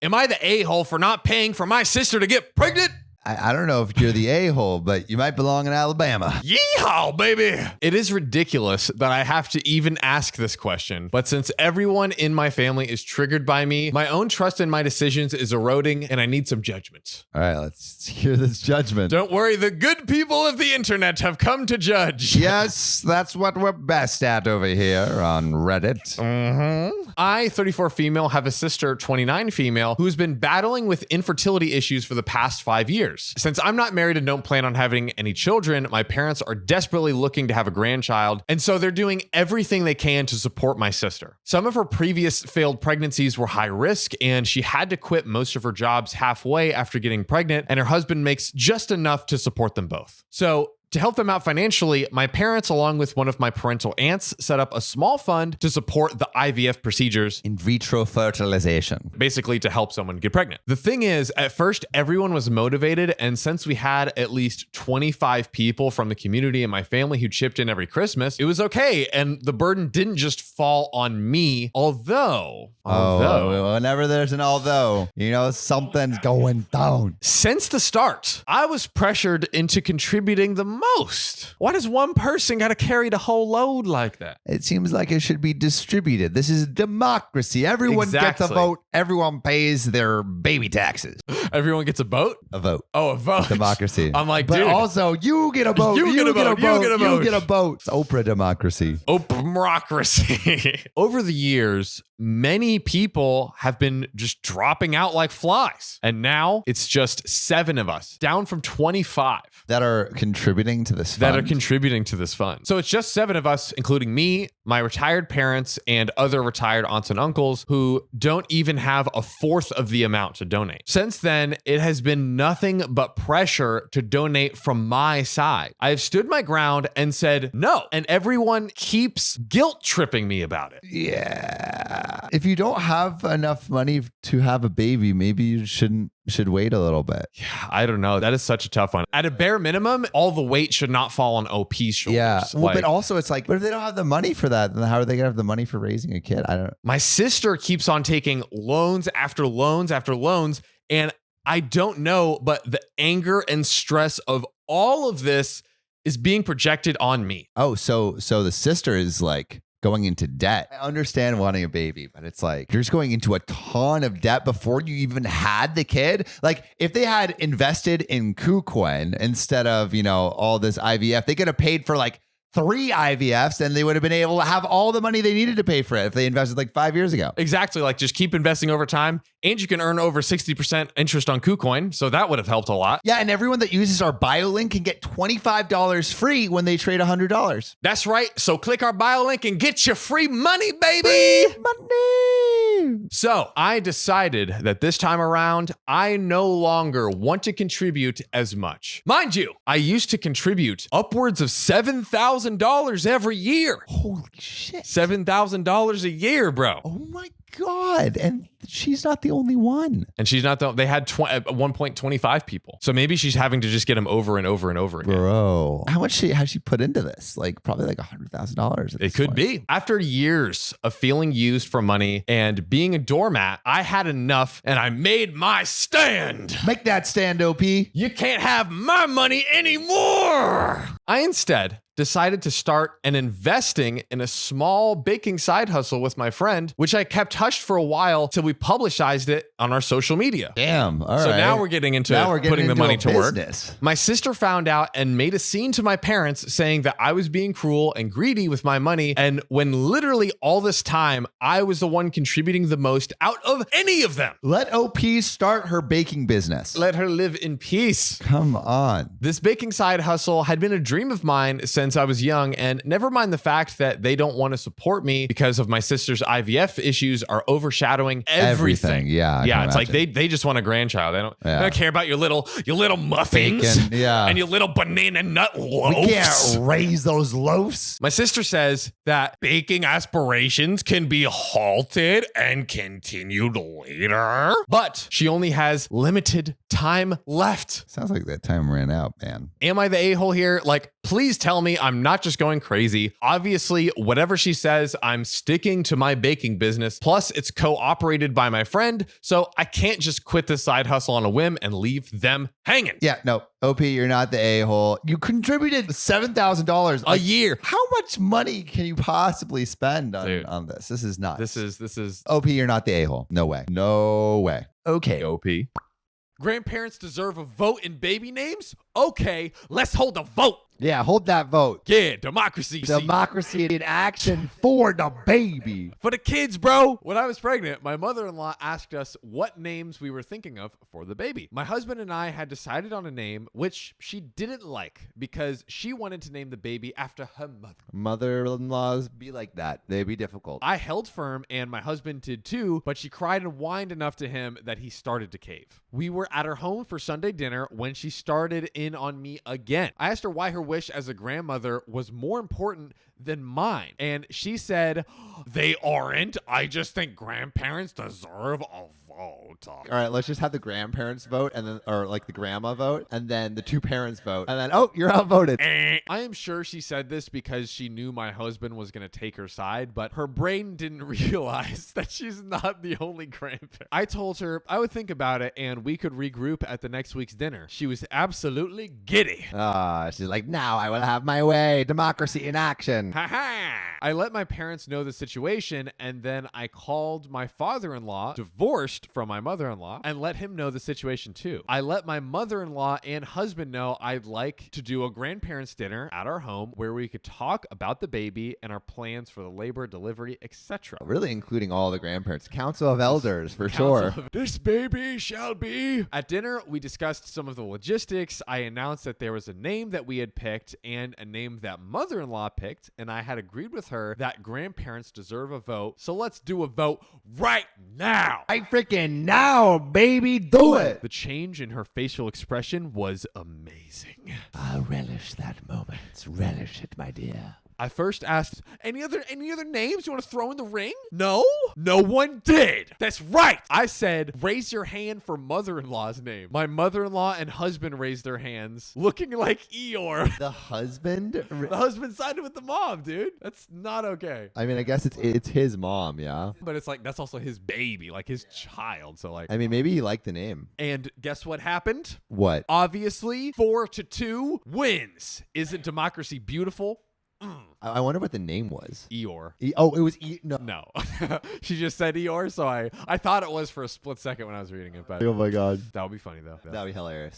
Am I the a-hole for not paying for my sister to get pregnant? I don't know if you're the a-hole, but you might belong in Alabama. Yeehaw, baby. It is ridiculous that I have to even ask this question, but since everyone in my family is triggered by me, my own trust in my decisions is eroding and I need some judgment. All right, let's hear this judgment. Don't worry, the good people of the internet have come to judge. Yes, that's what we're best at over here on Reddit. I, 34 female, have a sister, 29 female, who's been battling with infertility issues for the past 5 years. Since I'm not married and don't plan on having any children, my parents are desperately looking to have a grandchild, and so they're doing everything they can to support my sister. Some of her previous failed pregnancies were high risk, and she had to quit most of her jobs halfway after getting pregnant, and her husband makes just enough to support them both. So, to help them out financially, my parents, along with one of my parental aunts, set up a small fund to support the IVF procedures. In vitro fertilization. Basically to help someone get pregnant. The thing is, at first, everyone was motivated, and since we had at least 25 people from the community and my family who chipped in every Christmas, it was okay, and the burden didn't just fall on me, although, whenever there's an although, something's going down. Since the start, I was pressured into contributing the most. Why does one person got to carry the whole load like that? It seems like it should be distributed. This is democracy. Everyone gets a vote. Everyone pays their baby taxes. Everyone gets a vote? A vote. Oh, a vote. Democracy. I'm like, but dude. also, you get a vote. You get a vote. You get a vote. It's Oprah democracy. Oprah-mocracy. Over the years, many people have been just dropping out like flies. And now it's just 7 of us, down from 25. That are contributing to this fund. So it's just 7 of us, including me, my retired parents, and other retired aunts and uncles who don't even have a fourth of the amount to donate. Since then, it has been nothing but pressure to donate from my side. I have stood my ground and said no, and everyone keeps guilt tripping me about it. Yeah. If you don't have enough money to have a baby, maybe you should wait a little bit. Yeah, I don't know. That is such a tough one. At a bare minimum, all the weight should not fall on OP's shoulders. Yeah. Well, but also it's like, what if they don't have the money for that? Then how are they going to have the money for raising a kid? I don't know. My sister keeps on taking loans after loans after loans. And I don't know, but the anger and stress of all of this is being projected on me. Oh, so the sister is like going into debt. I understand wanting a baby, but it's like you're just going into a ton of debt before you even had the kid. Like if they had invested in KuCoin instead of, all this IVF, they could have paid for like 3 IVFs and they would have been able to have all the money they needed to pay for it if they invested like 5 years ago. Exactly. Like just keep investing over time, and you can earn over 60% interest on KuCoin. So that would have helped a lot. Yeah. And everyone that uses our bio link can get $25 free when they trade $100. That's right. So click our bio link and get your free money, baby. Free money. So I decided that this time around, I no longer want to contribute as much. Mind you, I used to contribute upwards of $7,000 every year. Holy shit. $7,000 a year, bro. Oh my God. And she's not the only one. And she's not they had at one point 25 people. So maybe she's having to just get them over and over and over again. Bro. How much has she put into this? Like probably like $100,000. It could be. After years of feeling used for money and being a doormat, I had enough and I made my stand. Make that stand, OP. You can't have my money anymore. I instead decided to start and investing in a small baking side hustle with my friend, which I kept hushed for a while till we publicized it on our social media. Damn. All right. So now we're getting into putting the money to work. My sister found out and made a scene to my parents saying that I was being cruel and greedy with my money. And when literally all this time, I was the one contributing the most out of any of them. Let OP start her baking business. Let her live in peace. Come on. This baking side hustle had been a dream of mine since I was young, and never mind the fact that they don't want to support me because of my sister's IVF issues are overshadowing everything. Yeah. Yeah. It's like they just want a grandchild. They don't care about your little muffins. Bacon, and your little banana nut loaves. We can't raise those loaves. My sister says that baking aspirations can be halted and continued later, but she only has limited time left. Sounds like that time ran out, man. Am I the a-hole here? Like, please tell me me, I'm not just going crazy. Obviously, whatever she says, I'm sticking to my baking business. Plus, it's co-operated by my friend, so I can't just quit this side hustle on a whim and leave them hanging. Yeah, no, OP, you're not the a-hole. You contributed $7,000 A year. How much money can you possibly spend on this? This is nuts. This is OP, you're not the a-hole. No way. No way. Okay. OP. Grandparents deserve a vote in baby names? Okay, let's hold a vote. Yeah, hold that vote. Yeah, democracy. Democracy in action for the baby. For the kids, bro. When I was pregnant, my mother-in-law asked us what names we were thinking of for the baby. My husband and I had decided on a name which she didn't like because she wanted to name the baby after her mother. Mother-in-laws be like that. They be difficult. I held firm and my husband did too, but she cried and whined enough to him that he started to cave. We were at her home for Sunday dinner when she started in on me again. I asked her why her wish as a grandmother was more important than mine. And she said, they aren't. I just think grandparents deserve a vote. All right, let's just have the grandparents vote and then, or like the grandma vote, and then the two parents vote, and then, oh, you're outvoted. I am sure she said this because she knew my husband was going to take her side, but her brain didn't realize that she's not the only grandparent. I told her I would think about it and we could regroup at the next week's dinner. She was absolutely giddy. She's like, now I will have my way. Democracy in action. I let my parents know the situation, and then I called my father-in-law, divorced from my mother-in-law, and let him know the situation too. I let my mother-in-law and husband know I'd like to do a grandparents dinner at our home where we could talk about the baby and our plans for the labor, delivery, etc. Really including all the grandparents. Council of Elders, for sure. This baby shall be. At dinner, we discussed some of the logistics. I announced that there was a name that we had picked and a name that mother-in-law picked, and I had agreed with her that grandparents deserve a vote. So let's do a vote right now. Right freaking now, baby. Do it. The change in her facial expression was amazing. I'll relish that moment. Relish it, my dear. I first asked, any other names you want to throw in the ring? No? No one did. That's right. I said, raise your hand for mother-in-law's name. My mother-in-law and husband raised their hands, looking like Eeyore. The husband? The husband sided with the mom, dude. That's not okay. I mean, I guess it's his mom, yeah? But it's like, that's also his baby, like his child. So like, I mean, maybe he liked the name. And guess what happened? What? Obviously, 4-2 wins. Isn't democracy beautiful? I wonder what the name was. Eeyore. It was no. No. She just said Eeyore, so I thought it was for a split second when I was reading it, but Oh my god. that would be funny though. That would be hilarious.